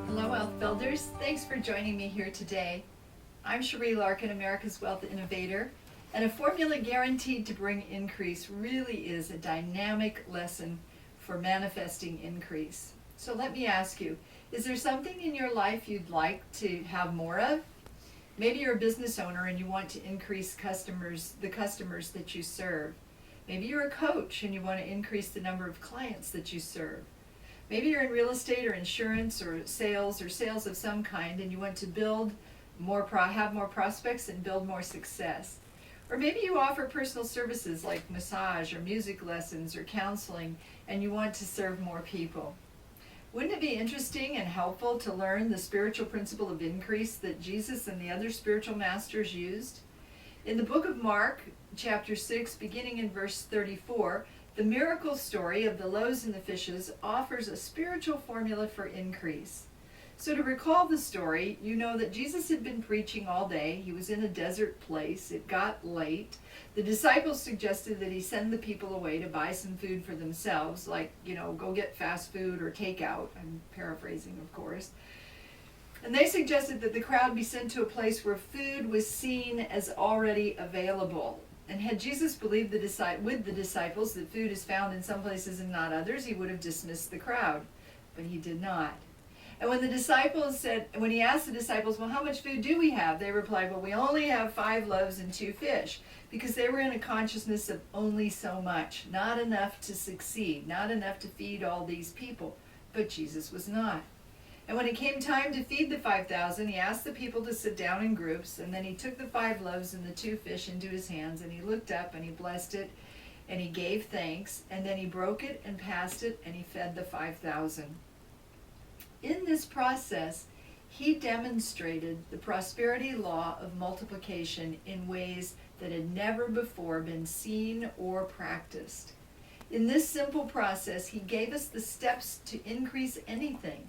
Hello, Wealth Builders. Thanks for joining me here today. I'm Cherie Larkin, America's Wealth Innovator, and a formula guaranteed to bring increase really is a dynamic lesson for manifesting increase. So let me ask you, is there something in your life you'd like to have more of? Maybe you're a business owner and you want to increase the customers that you serve. Maybe you're a coach and you want to increase the number of clients that you serve. Maybe you're in real estate or insurance or sales of some kind, and you want to have more prospects and build more success. Or maybe you offer personal services like massage or music lessons or counseling, and you want to serve more people. Wouldn't it be interesting and helpful to learn the spiritual principle of increase that Jesus and the other spiritual masters used? In the book of Mark, chapter 6, beginning in verse 34, the miracle story of the loaves and the fishes offers a spiritual formula for increase. So to recall the story, you know that Jesus had been preaching all day. He was in a desert place. It got late. The disciples suggested that he send the people away to buy some food for themselves, like, go get fast food or takeout. I'm paraphrasing, of course. And they suggested that the crowd be sent to a place where food was seen as already available. And had Jesus believed with the disciples that food is found in some places and not others, he would have dismissed the crowd. But he did not. And when he asked the disciples, well, how much food do we have? They replied, well, we only have 5 loaves and 2 fish. Because they were in a consciousness of only so much, not enough to succeed, not enough to feed all these people. But Jesus was not. And when it came time to feed the 5,000, he asked the people to sit down in groups, and then he took the 5 loaves and the 2 fish into his hands, and he looked up and he blessed it, and he gave thanks, and then he broke it and passed it, and he fed the 5,000. In this process, he demonstrated the prosperity law of multiplication in ways that had never before been seen or practiced. In this simple process, he gave us the steps to increase anything.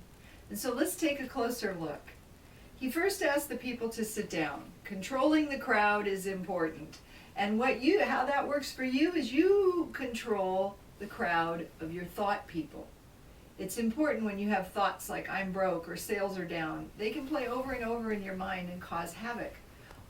And so let's take a closer look. He first asked the people to sit down. Controlling the crowd is important. And how that works for you is you control the crowd of your thought people. It's important when you have thoughts like I'm broke or sales are down. They can play over and over in your mind and cause havoc.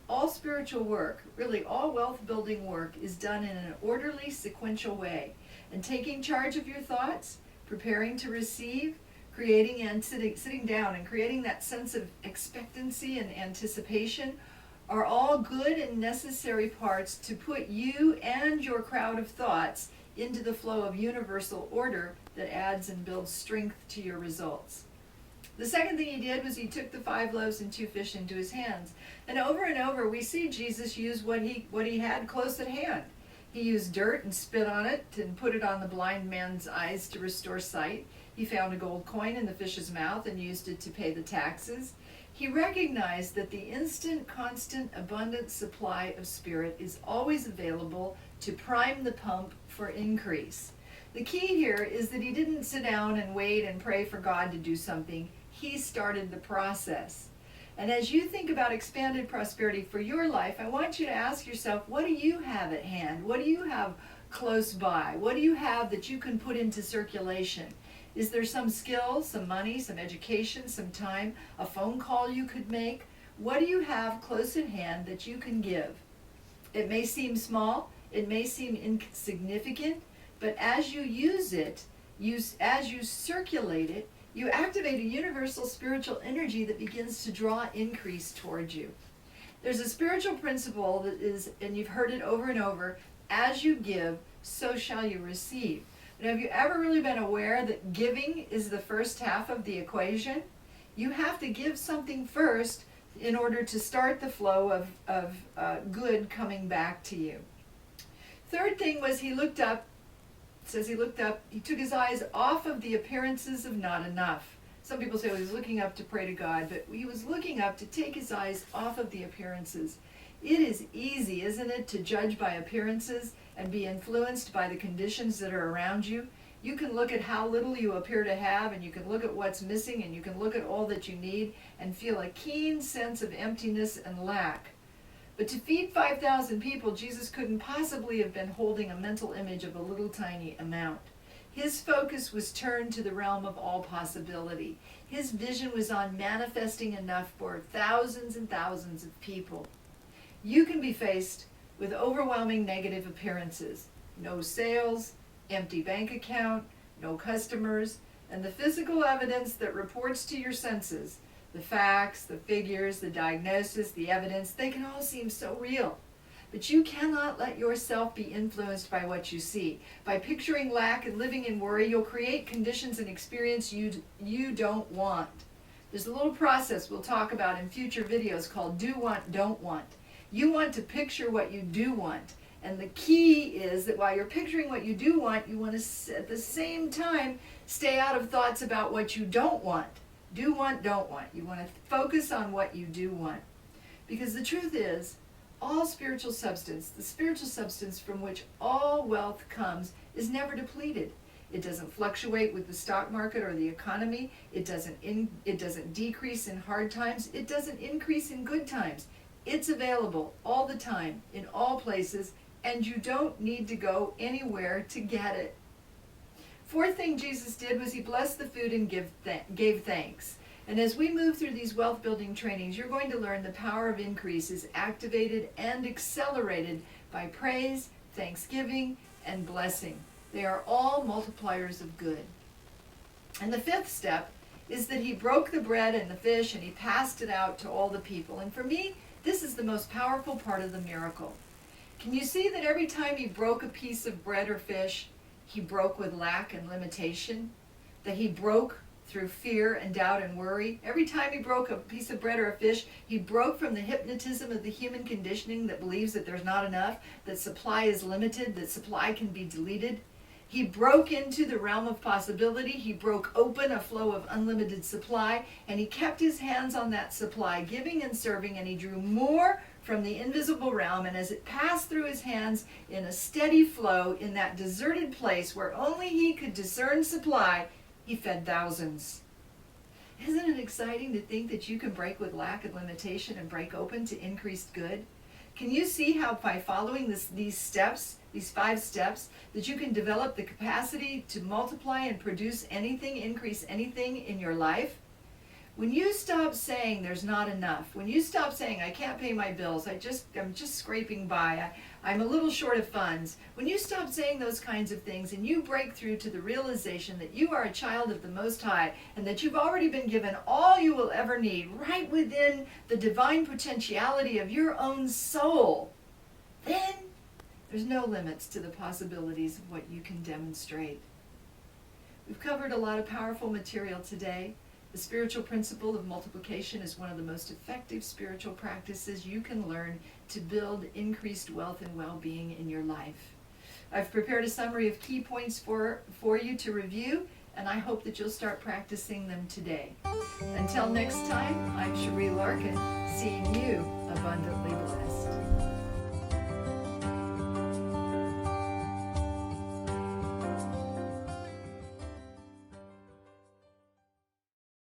All spiritual work, really all wealth building work, is done in an orderly, sequential way. And taking charge of your thoughts, preparing to receive, creating and sitting down and creating that sense of expectancy and anticipation are all good and necessary parts to put you and your crowd of thoughts into the flow of universal order that adds and builds strength to your results. The second thing he did was he took the 5 loaves and 2 fish into his hands. And over we see Jesus use what he had close at hand. He used dirt and spit on it and put it on the blind man's eyes to restore sight. He found a gold coin in the fish's mouth and used it to pay the taxes. He recognized that the instant, constant, abundant supply of spirit is always available to prime the pump for increase. The key here is that he didn't sit down and wait and pray for God to do something. He started the process. And as you think about expanded prosperity for your life, I want you to ask yourself, what do you have at hand? What do you have close by? What do you have that you can put into circulation? Is there some skill, some money, some education, some time, a phone call you could make? What do you have close at hand that you can give? It may seem small, it may seem insignificant, but as you use it, as you circulate it, you activate a universal spiritual energy that begins to draw increase towards you. There's a spiritual principle that is, and you've heard it over and over, as you give, so shall you receive. But have you ever really been aware that giving is the first half of the equation? You have to give something first in order to start the flow of good coming back to you. Third thing was he looked up. It says he looked up, he took his eyes off of the appearances of not enough. Some people say he was looking up to pray to God, but he was looking up to take his eyes off of the appearances. It is easy, isn't it, to judge by appearances and be influenced by the conditions that are around you. You can look at how little you appear to have, and you can look at what's missing, and you can look at all that you need and feel a keen sense of emptiness and lack. But to feed 5,000 people, Jesus couldn't possibly have been holding a mental image of a little tiny amount. His focus was turned to the realm of all possibility. His vision was on manifesting enough for thousands and thousands of people. You can be faced with overwhelming negative appearances. No sales, empty bank account, no customers, and the physical evidence that reports to your senses. The facts, the figures, the diagnosis, the evidence, they can all seem so real. But you cannot let yourself be influenced by what you see. By picturing lack and living in worry, you'll create conditions and experience you don't want. There's a little process we'll talk about in future videos called Do Want, Don't Want. You want to picture what you do want. And the key is that while you're picturing what you do want, you want to, at the same time, stay out of thoughts about what you don't want. Do want, don't want. You want to focus on what you do want. Because the truth is, all spiritual substance, the spiritual substance from which all wealth comes, is never depleted. It doesn't fluctuate with the stock market or the economy. It doesn't decrease in hard times. It doesn't increase in good times. It's available all the time, in all places, and you don't need to go anywhere to get it. Fourth thing Jesus did was he blessed the food and gave thanks. And as we move through these wealth building trainings, you're going to learn the power of increase is activated and accelerated by praise, thanksgiving, and blessing. They are all multipliers of good. And the fifth step is that he broke the bread and the fish and he passed it out to all the people. And for me, this is the most powerful part of the miracle. Can you see that every time he broke a piece of bread or fish, he broke with lack and limitation? That he broke through fear and doubt and worry? Every time he broke a piece of bread or a fish, he broke from the hypnotism of the human conditioning that believes that there's not enough, that supply is limited, that supply can be deleted. He broke into the realm of possibility. He broke open a flow of unlimited supply, and he kept his hands on that supply, giving and serving, and he drew more from the invisible realm, and as it passed through his hands in a steady flow in that deserted place where only he could discern supply, he fed thousands. Isn't it exciting to think that you can break with lack and limitation and break open to increased good? Can you see how by following these steps, these 5 steps, that you can develop the capacity to multiply and produce anything, increase anything in your life? When you stop saying there's not enough, when you stop saying I can't pay my bills, I'm just scraping by, I'm a little short of funds, when you stop saying those kinds of things and you break through to the realization that you are a child of the Most High and that you've already been given all you will ever need right within the divine potentiality of your own soul, then there's no limits to the possibilities of what you can demonstrate. We've covered a lot of powerful material today. The spiritual principle of multiplication is one of the most effective spiritual practices you can learn to build increased wealth and well-being in your life. I've prepared a summary of key points for you to review, and I hope that you'll start practicing them today. Until next time, I'm Cherie Larkin, seeing you abundantly blessed.